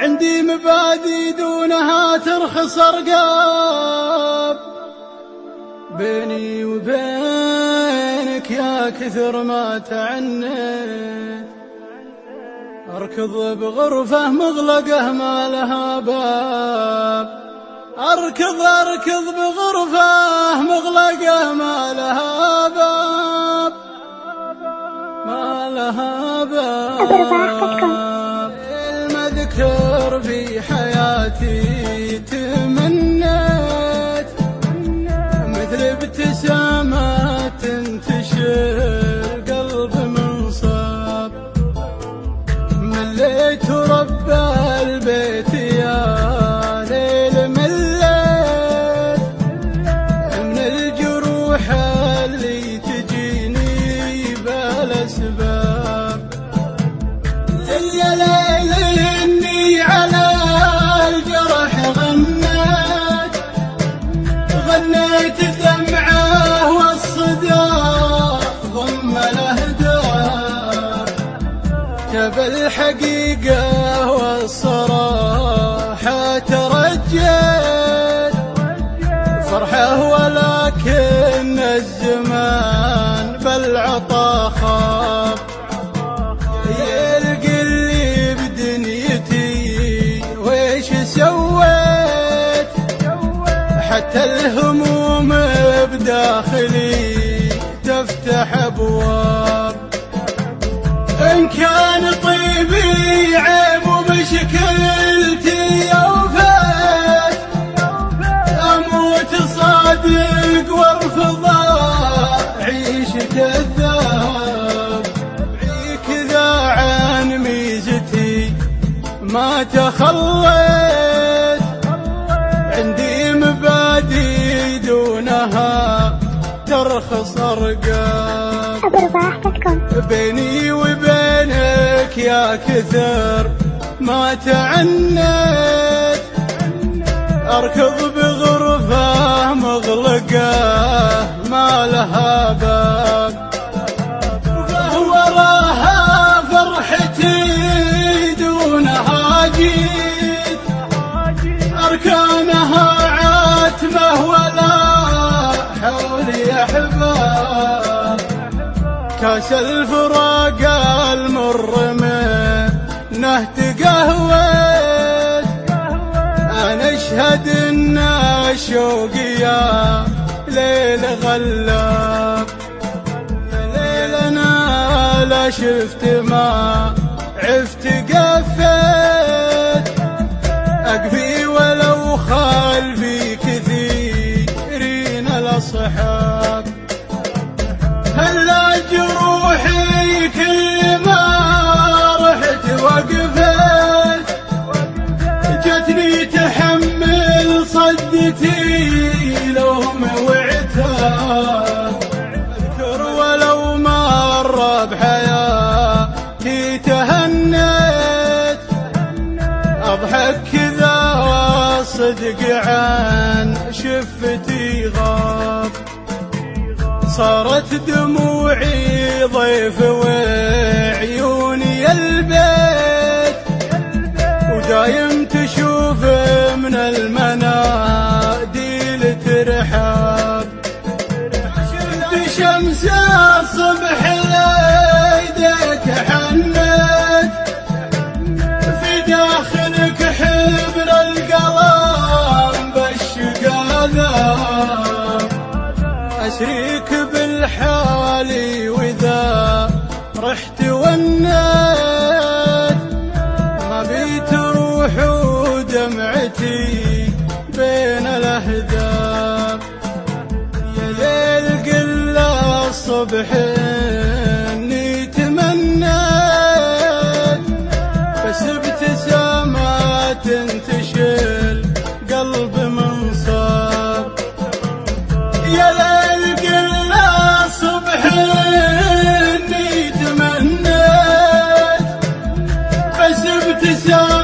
عندي مبادئ دونها ترخص أرقام، بيني وبينك يا كثر ما تعنيت، أركض بغرفة مغلقة ما لها باب، أركض بغرفة مغلقة ما لها باب، ما لها باب. المذكر في حياتي تمنيت مثل ابتسامة تنتشر قلب منصاب، مليت رب البيت يا ليل، مليت من الجروح اللي تجيني بالأسباب. يا ليل إني على الجرح غنيت الدمعة والصداع ضم الأهداف، جاب الحقيقة والصراحة ترجيت فرحة، ولكن الزمان بالعطا خاف، يلقي اللي بدنيتي ويش سويت، حتى الهموم بداخلي تفتح أبواب. إن كان طيبي عيب ومشكلتي أوفيت، أموت صادق وارفض أعيش كذاب، كذا عن ميزتي ما تخليت، عندي مبادئ دونها ترخص أرقام، بيني وبينك يا كثر ما تعنيت، أركض بغرفة مغلقة ما لها باب، وراها فرحتي دونها جيت، أركانها عاتمة ولا حولي أحباب، كاس الفراق المر منه تقهويت، أنا أشهد إن الشوق يا ليل غلاب، يا ليل أنا لا شفت ما عفت قفيت، أقفي ولو خلفي كثيرين الأصحاب، هلا جروحي كل ما رحت وقفت، جتني تحمل صدتي لوم وعتاب، اذكر ولو مر بحياتي تهنيت، اضحك كذا والصدق عن شفتي غاب، صارت دموعي ضيف وعيوني البيت، ودايم تشوف من المناديل ترحاب، شفت شمس الصبح ليديك حنيت، في داخلك حبر القلم بالشقاذة، أشريك بالحال وإذا رحت ونيت، ما بيت روح ودمعتي بين الأهداف، يا ليل قل الصبح إني تمنيت، بس ابتسامة تنتشل قلب منصاب، يا ليل قل الصبح إني تمنيت، بس ابتسامة